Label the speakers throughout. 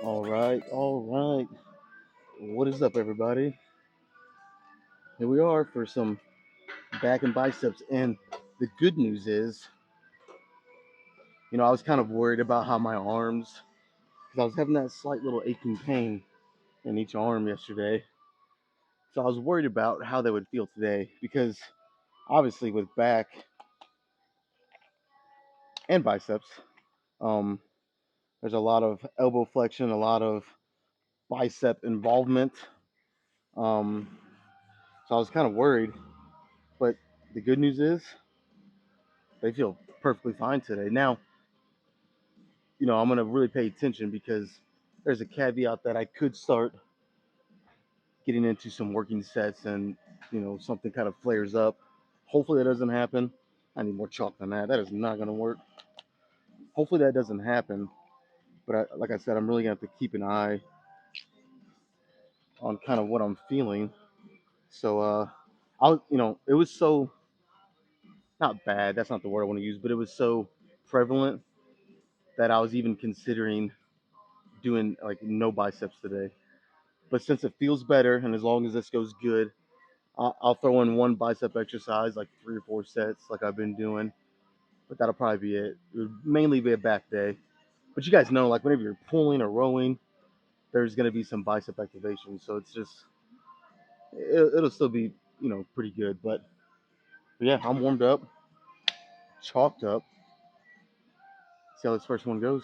Speaker 1: All right. What is up, everybody? Here we are for some back and biceps. And the good news is, I was kind of worried about how my arms, because I was having that slight little aching pain in each arm yesterday. So I was worried about how they would feel today because obviously with back and biceps, um, there's a lot of elbow flexion, a lot of bicep involvement. Um, so I was kind of worried, but the good news is they feel perfectly fine today. Now, I'm gonna really pay attention because there's a caveat that I could start getting into some working sets and something kind of flares up. Hopefully that doesn't happen. I need more chalk than that. That is not gonna work. Hopefully that doesn't happen. But like I said, I'm really gonna have to keep an eye on kind of what I'm feeling. So I was, it was so not bad. That's not the word I want to use, but it was so prevalent that I was even considering doing like no biceps today. But since it feels better, and as long as this goes good, I'll throw in one bicep exercise, like 3 or 4 sets, like I've been doing. But that'll probably be it. It would mainly be a back day. But you guys know, like whenever you're pulling or rowing, there's gonna be some bicep activation. So it's just it'll still be pretty good. But yeah, I'm warmed up, chalked up. See how this first one goes.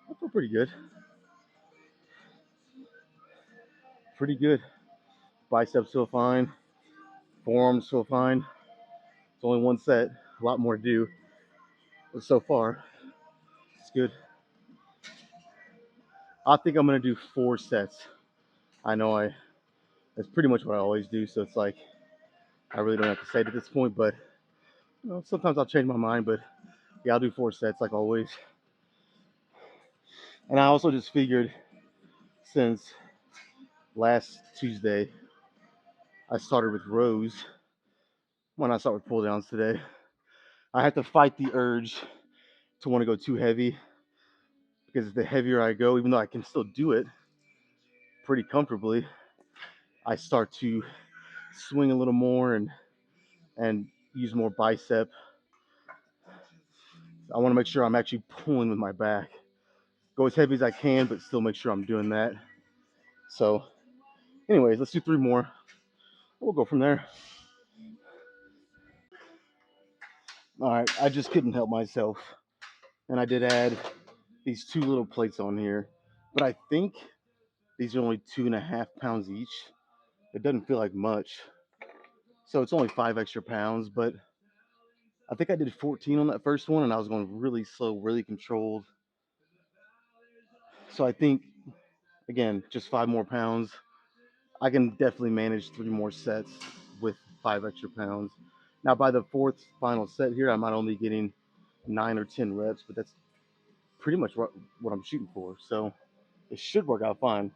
Speaker 1: I feel pretty good. Pretty good. Biceps feel fine. Forearms feel fine. It's only one set. A lot more to do. But so far, it's good. I think I'm gonna do 4 sets. I know that's pretty much what I always do. So it's like I really don't have to say it at this point, but sometimes I'll change my mind. But yeah, I'll do 4 sets like always. And I also just figured since last Tuesday I started with rows. When I start with pull downs today, I have to fight the urge to want to go too heavy because the heavier I go, even though I can still do it pretty comfortably, I start to swing a little more and use more bicep. I want to make sure I'm actually pulling with my back. Go as heavy as I can, but still make sure I'm doing that. So, anyways, let's do 3 more. We'll go from there. All right, I just couldn't help myself, and I did add these 2 little plates on here, but I think these are only 2.5 pounds each. It doesn't feel like much, so it's only 5 extra pounds. But I think I did 14 on that first one, and I was going really slow, really controlled. So I think again, just 5 more pounds. I can definitely manage 3 more sets with 5 extra pounds. Now, by the fourth final set here, I might only getting 9 or 10 reps, but that's pretty much what I'm shooting for. So it should work out fine.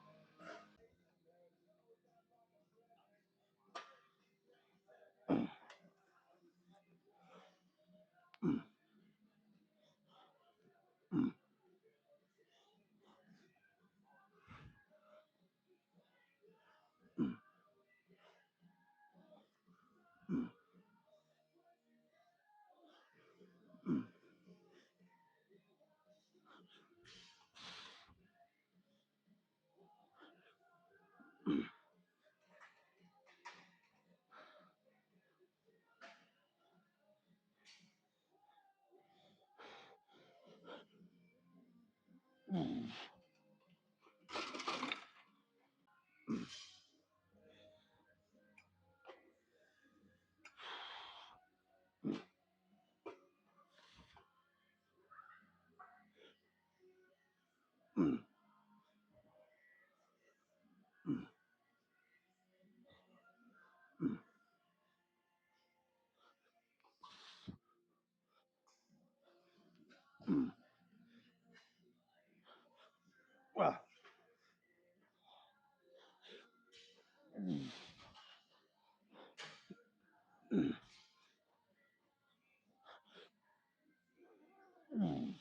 Speaker 1: All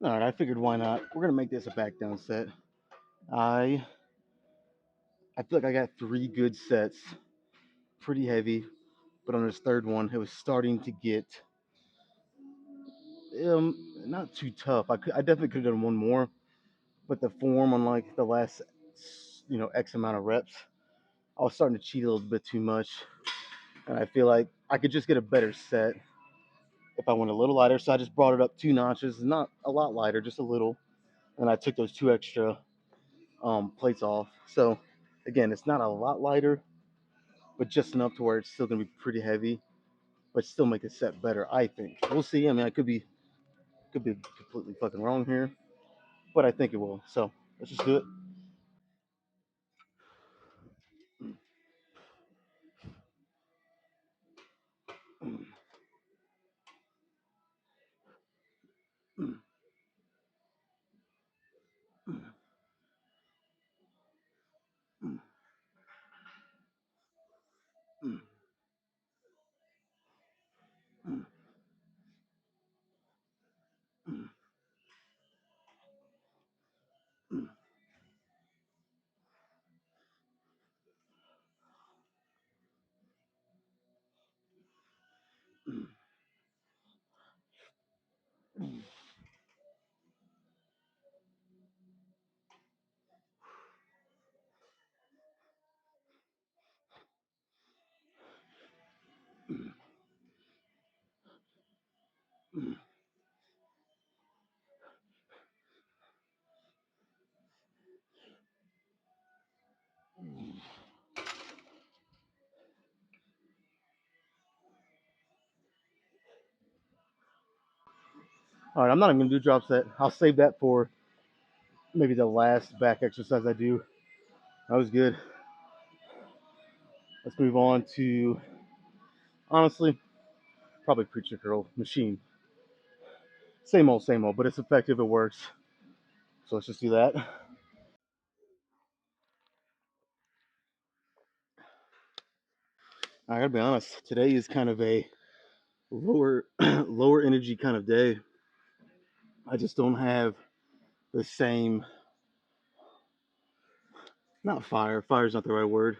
Speaker 1: right, I figured why not. We're gonna make this a back down set. I I feel like I got three good sets, pretty heavy, but on this third one, it was starting to get not too tough. I definitely could have done one more, but the form on like the last X amount of reps, I was starting to cheat a little bit too much, and I feel like I could just get a better set if I went a little lighter. So I just brought it up two notches, not a lot lighter, just a little, and I took those two extra plates off. So again, it's not a lot lighter, but just enough to where it's still gonna be pretty heavy, but still make the set better. I think we'll see. I mean, I could be completely fucking wrong here, but I think it will. So let's just do it. All right, I'm not even gonna do drop set. I'll save that for maybe the last back exercise I do. That was good. Let's move on to honestly probably preacher curl machine. Same old, but it's effective. It works. So let's just do that. I gotta be honest. Today is kind of a lower lower energy kind of day. I just don't have the same, not fire. Fire's not the right word.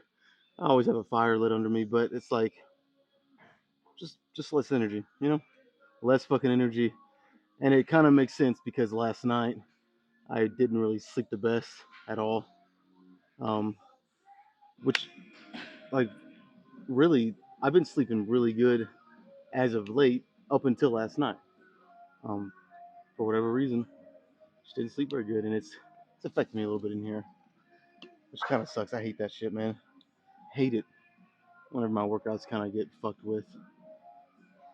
Speaker 1: I always have a fire lit under me, but it's like just less energy, less fucking energy. And it kind of makes sense because last night I didn't really sleep the best at all. Um, which like really, I've been sleeping really good as of late up until last night. Um, for whatever reason, just didn't sleep very good, and it's affecting me a little bit in here, which kind of sucks. I hate that shit, man. Hate it whenever my workouts kind of get fucked with,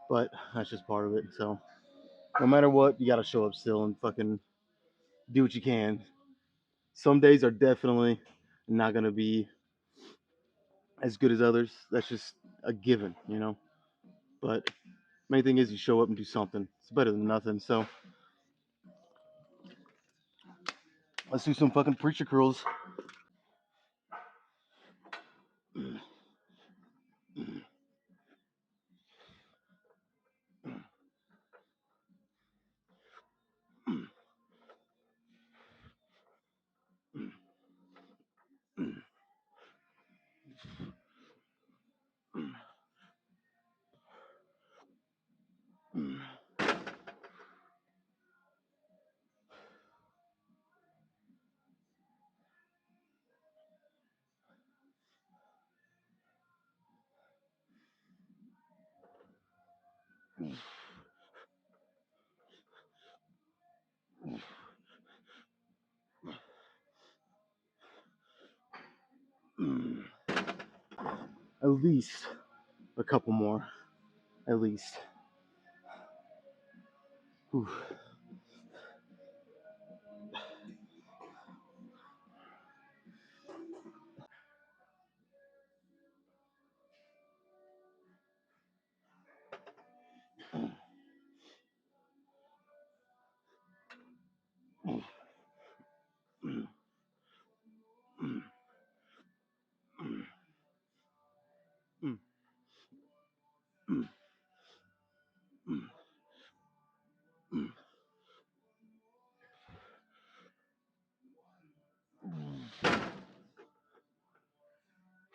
Speaker 1: but that's just part of it. So no matter what, you gotta show up still and fucking do what you can. Some days are definitely not gonna be as good as others. That's just a given. But main thing is you show up and do something. It's better than nothing. So let's do some fucking preacher curls. At least a couple more. At least. Whew.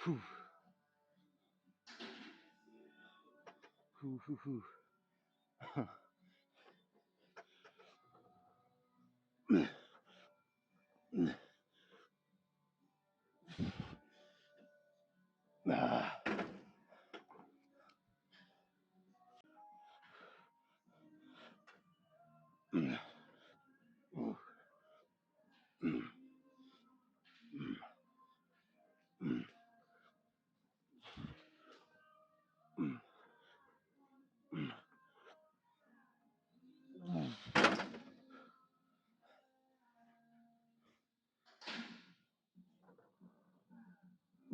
Speaker 1: Whew. Whew, whew, whew. Ah.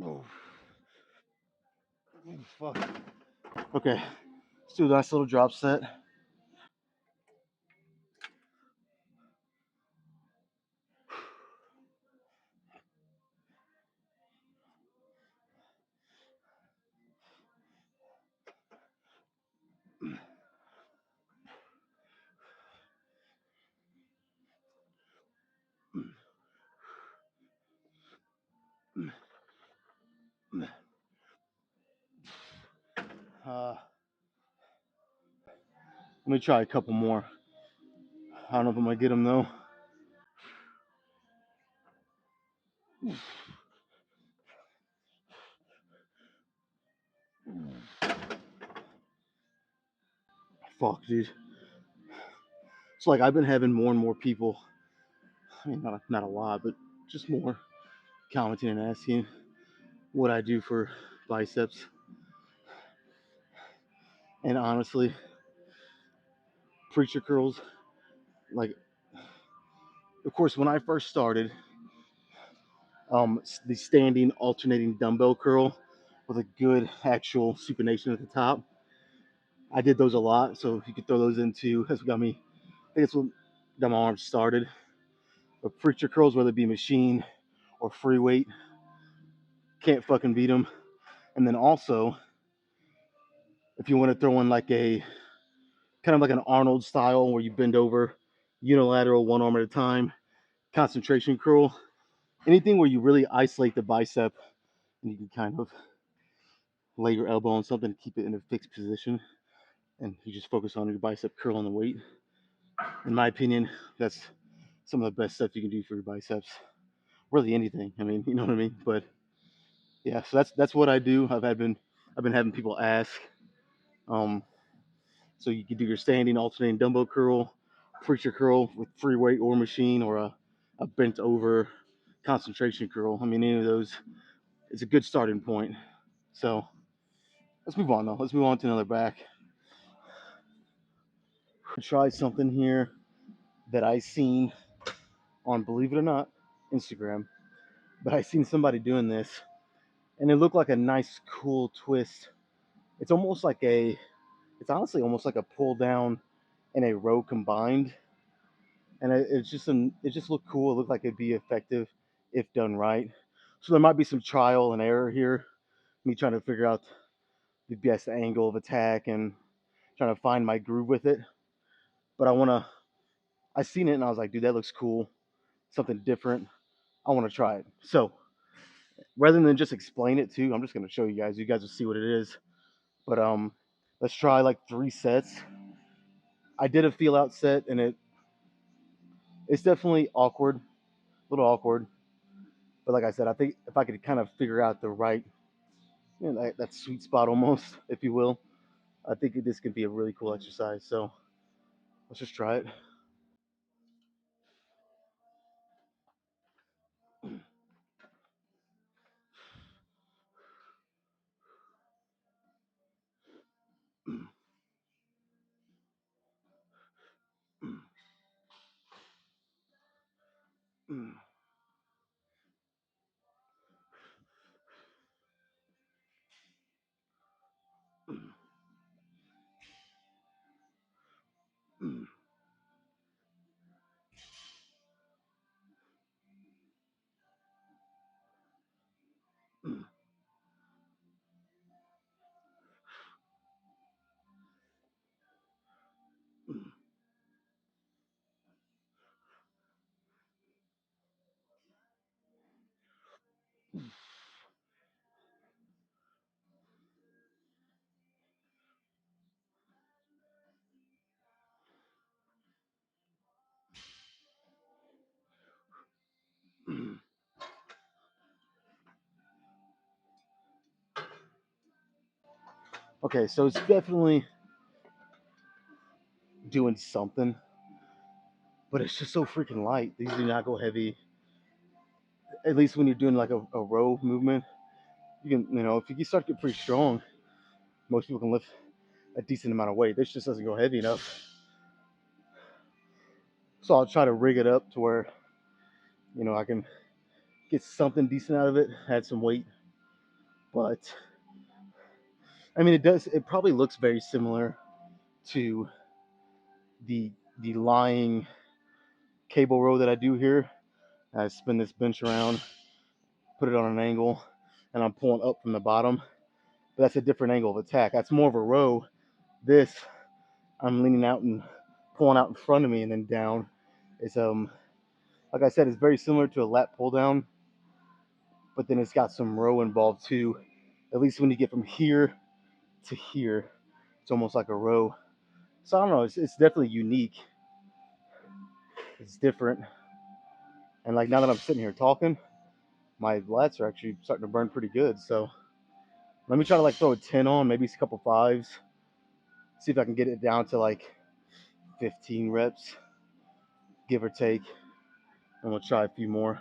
Speaker 1: Oh, fuck. Okay, let's do a nice little drop set. Let me try a couple more. I don't know if I'm gonna get them though. Fuck, dude. It's like I've been having more and more people. I mean, not a lot, but just more commenting and asking what I do for biceps. And honestly, preacher curls, like, of course, when I first started, the standing alternating dumbbell curl with a good actual supination at the top. I did those a lot, so you could throw those into. That's what got me. I think that's what got my arms started. But preacher curls, whether it be machine or free weight, can't fucking beat them. And then also, if you want to throw in like a kind of like an Arnold style where you bend over unilateral one arm at a time, concentration curl, anything where you really isolate the bicep and you can kind of lay your elbow on something, keep it in a fixed position, and you just focus on your bicep curl and the weight. In my opinion, that's some of the best stuff you can do for your biceps. Really anything. I mean, you know what I mean? But yeah, so that's what I do. I've been having people ask. Um, so you can do your standing alternating dumbbell curl, preacher curl with free weight or machine, or a bent over concentration curl. I mean, any of those is a good starting point. So let's move on though. Let's move on to another back. Try something here that I seen on, believe it or not, Instagram. But I seen somebody doing this, and it looked like a nice, cool twist. It's almost like a, it's honestly almost like a pull down and a row combined, and it just looked cool. It looked like it'd be effective if done right. So there might be some trial and error here, me trying to figure out the best angle of attack and trying to find my groove with it. But I seen it and I was like, dude, that looks cool. Something different. I want to try it. So rather than just explain it too, I'm just gonna show you guys. You guys will see what it is. But let's try like 3 sets. I did a feel out set and it's definitely awkward, a little awkward. But like I said, I think if I could kind of figure out the right, that sweet spot almost, if you will, I think this could be a really cool exercise. So let's just try it. Okay, so it's definitely doing something, but it's just so freaking light. These do not go heavy. At least when you're doing like a row movement, you can, if you start to get pretty strong, most people can lift a decent amount of weight. This just doesn't go heavy enough. So I'll try to rig it up to where, I can get something decent out of it, add some weight. But I mean, it probably looks very similar to the the lying cable row that I do here. I spin this bench around, put it on an angle, and I'm pulling up from the bottom. But that's a different angle of attack. That's more of a row. This, I'm leaning out and pulling out in front of me and then down. It's like I said, it's very similar to a lat pull down, but then it's got some row involved too. At least when you get from here to here, it's almost like a row. So I don't know. It's definitely unique. It's different. And like now that I'm sitting here talking, my lats are actually starting to burn pretty good. So let me try to like throw a 10 on, maybe a couple fives, see if I can get it down to like 15 reps, give or take, and we'll try a few more.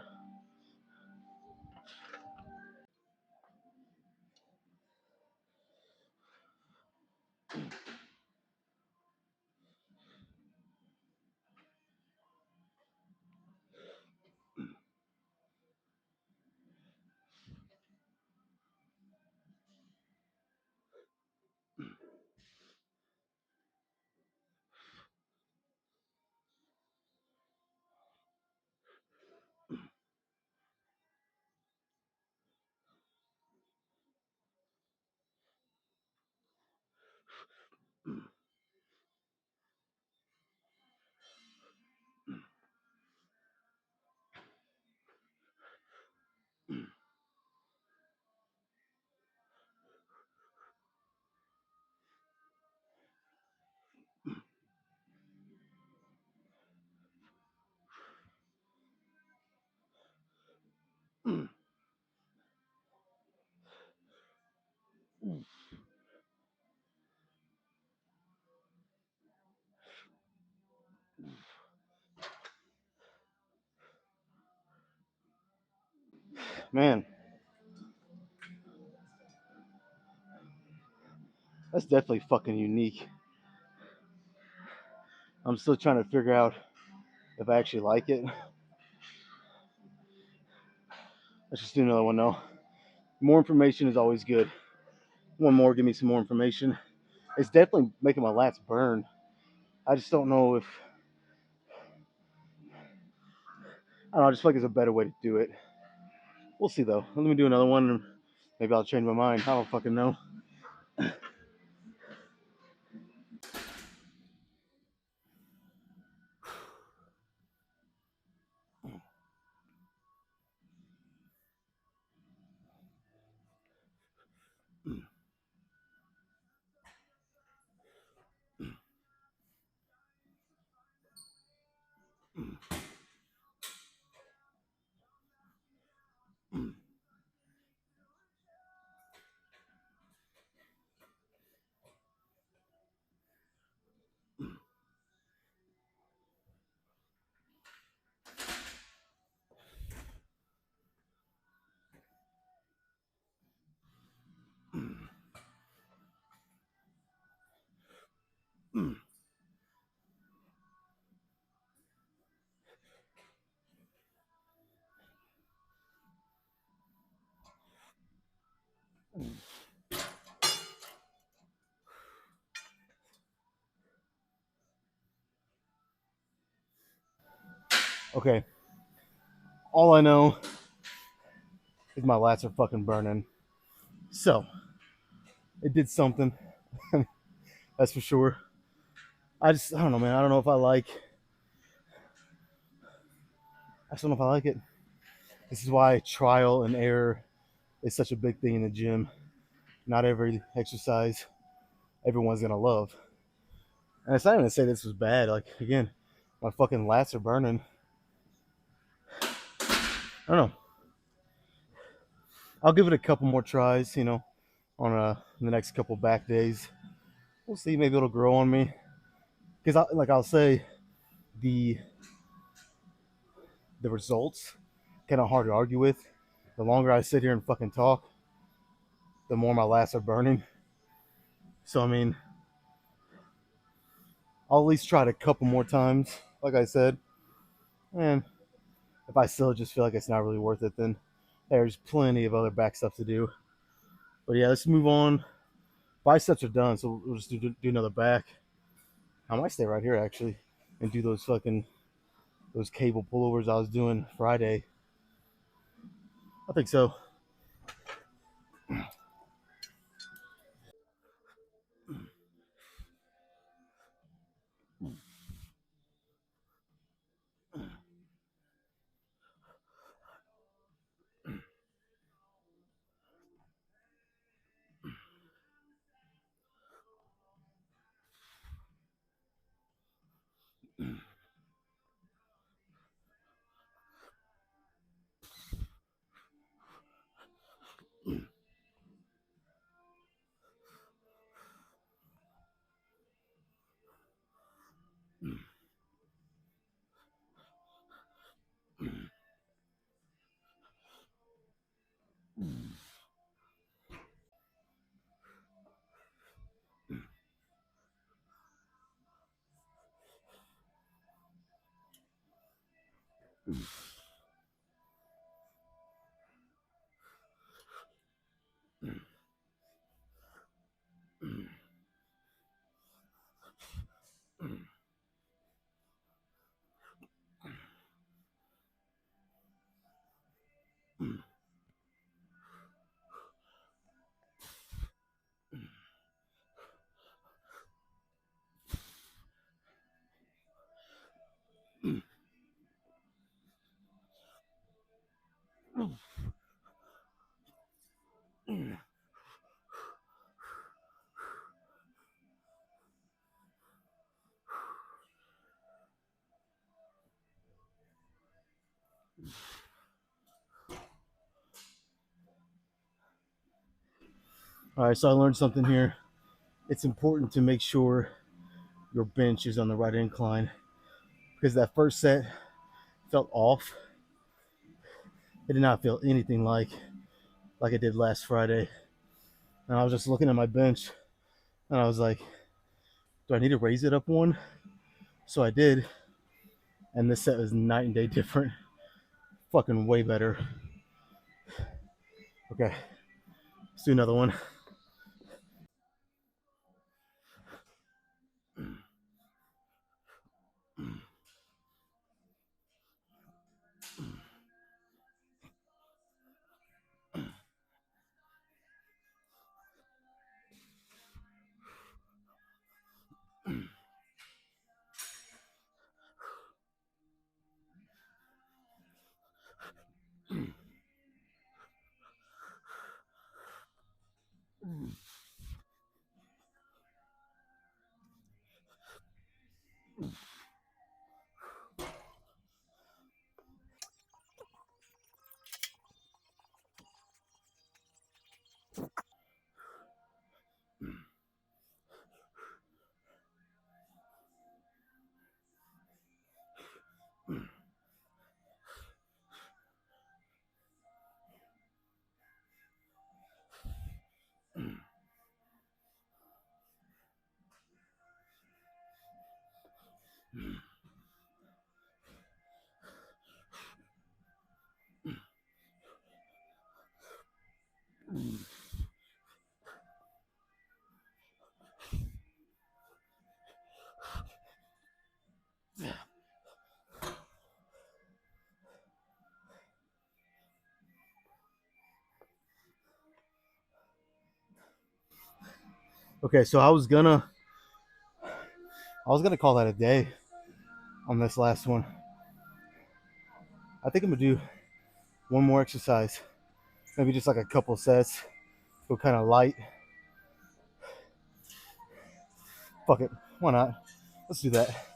Speaker 1: Man, that's definitely fucking unique. I'm still trying to figure out if I actually like it. Let's just do another one though. More information is always good. One more, give me some more information. It's definitely making my lats burn. I just don't know if I don't know. I just feel like there's a better way to do it. We'll see though. Let me do another one, and maybe I'll change my mind. I don't fucking know. Okay. All I know is my lats are fucking burning. So it did something. That's for sure. I don't know, man. I don't know if I like. I just don't know if I like it. This is why trial and error is such a big thing in the gym. Not every exercise everyone's gonna love. And it's not even to say this was bad. Like again, my fucking lats are burning. I don't know. I'll give it a couple more tries. on the next couple back days. We'll see. Maybe it'll grow on me. Because I'll say the the results kind of hard to argue with. The longer I sit here and fucking talk, the more my lats are burning. So I mean, I'll at least try it a couple more times. Like I said, and if I still just feel like it's not really worth it, then there's plenty of other back stuff to do. But yeah, let's move on. Biceps are done, so we'll just do another back. I might stay right here actually and do those cable pullovers I was doing Friday. I think so. All right, so I learned something here. It's important to make sure your bench is on the right incline because that first set felt off. It did not feel anything like it did last Friday. And I was just looking at my bench and I was like, do I need to raise it up one? So I did, and this set was night and day different. Fucking way better. Okay, let's do another one. Okay, so I was gonna call that a day on this last one. I think I'm gonna do one more exercise, maybe just like a couple sets, go kind of light. Fuck it, why not? Let's do that.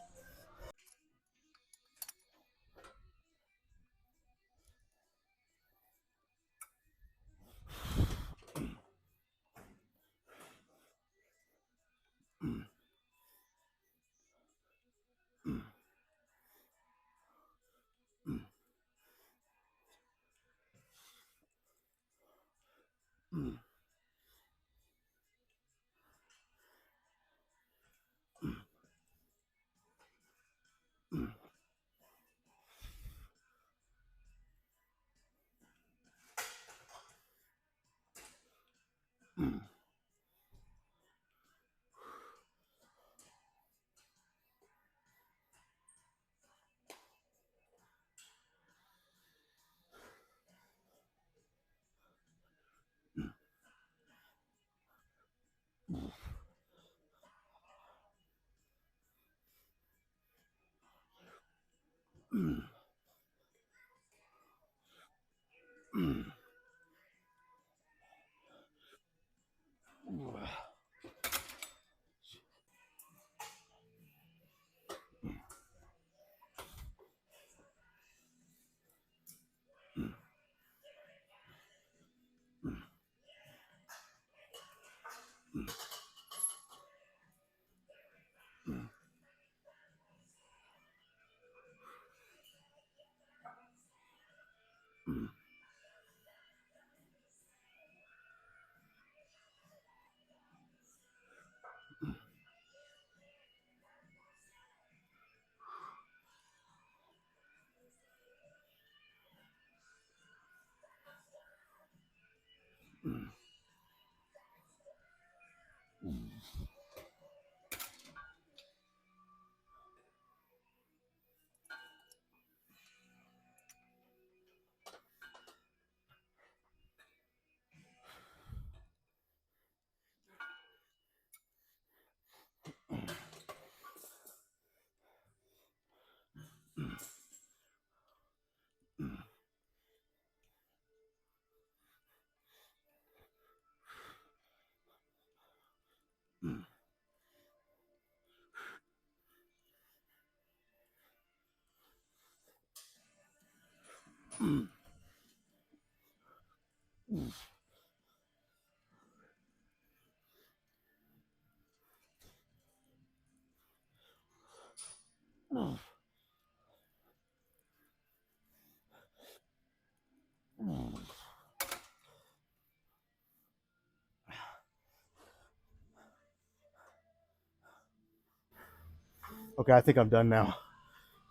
Speaker 1: Okay, I think I'm done now.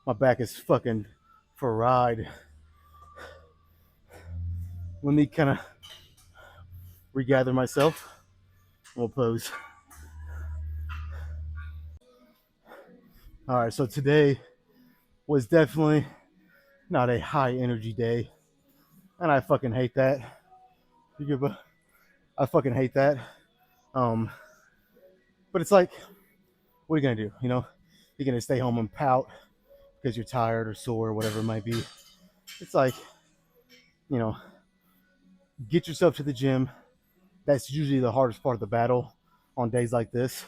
Speaker 1: My back is fucking fried. Let me kind of regather myself. We'll pose. All right, so today was definitely not a high energy day, and I fucking hate that. I fucking hate that. Um, but it's like, what are you gonna do? You know, you're gonna stay home and pout because you're tired or sore or whatever it might be. It's like, you know, get yourself to the gym. That's usually the hardest part of the battle on days like this.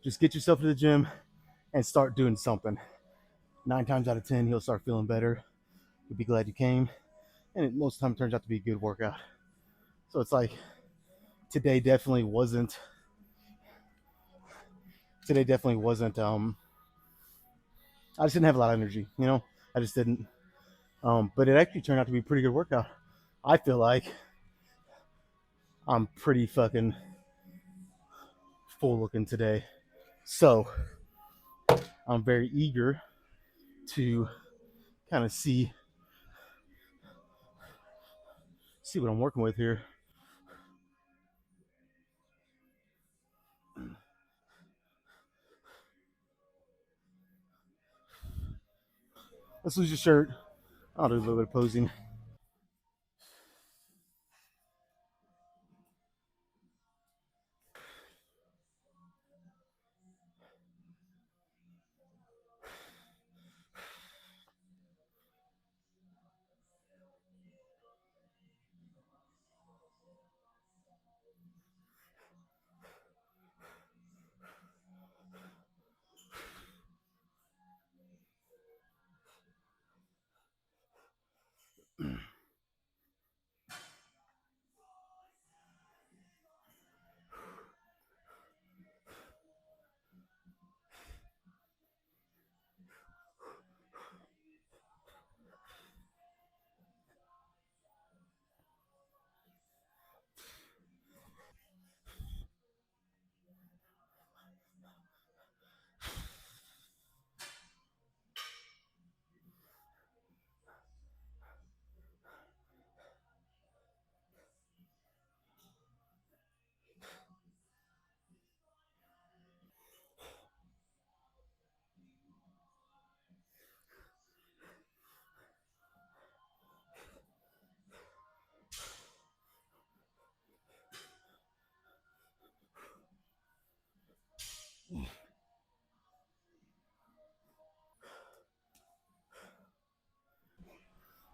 Speaker 1: Just get yourself to the gym and start doing something. 9 times out of 10, you'll start feeling better. You'll be glad you came, and it most of the time turns out to be a good workout. So it's like today definitely wasn't. Today definitely wasn't. I just didn't have a lot of energy. You know, I just didn't. But it actually turned out to be a pretty good workout. I feel like I'm pretty fucking full looking today. So I'm very eager to kind of see what I'm working with here. Let's lose your shirt. I'll do a little bit of posing.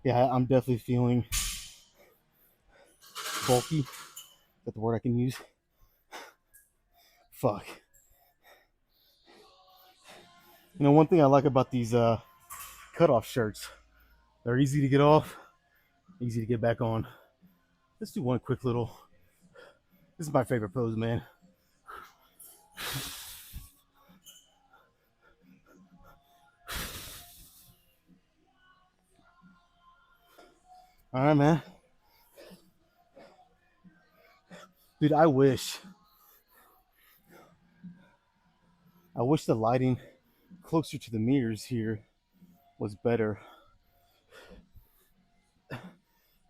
Speaker 1: Yeah, I'm definitely feeling bulky. Is that the word I can use? Fuck. You know, one thing I like about these cutoff shirts, they're easy to get off, easy to get back on. Let's do one quick little. This is my favorite pose, man. All right, man. Dude, I wish the lighting closer to the mirrors here was better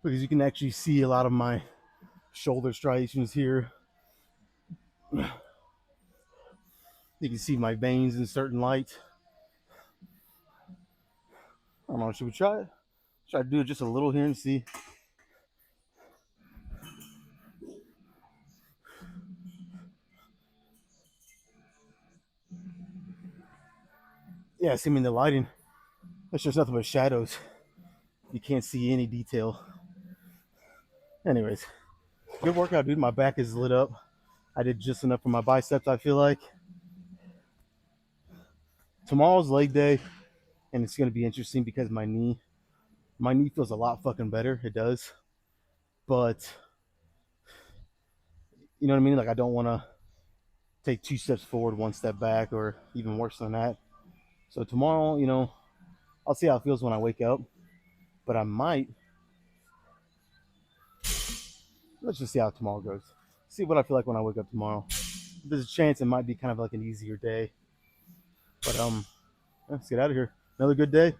Speaker 1: because you can actually see a lot of my shoulder striations here. You can see my veins in certain light. I don't know. Should we try it? Try to do it just a little here and see. Yeah, see, I mean, the lighting, that's just nothing but shadows. You can't see any detail. Anyways, good workout, dude. My back is lit up. I did just enough for my biceps, I feel like. Tomorrow's leg day, and it's going to be interesting because my knee feels a lot fucking better. It does. But, you know what I mean? Like, I don't want to take 2 steps forward, 1 step back, or even worse than that. So tomorrow, I'll see how it feels when I wake up. But I might. Let's just see how tomorrow goes. See what I feel like when I wake up tomorrow. There's a chance it might be kind of like an easier day. But let's get out of here. Another good day.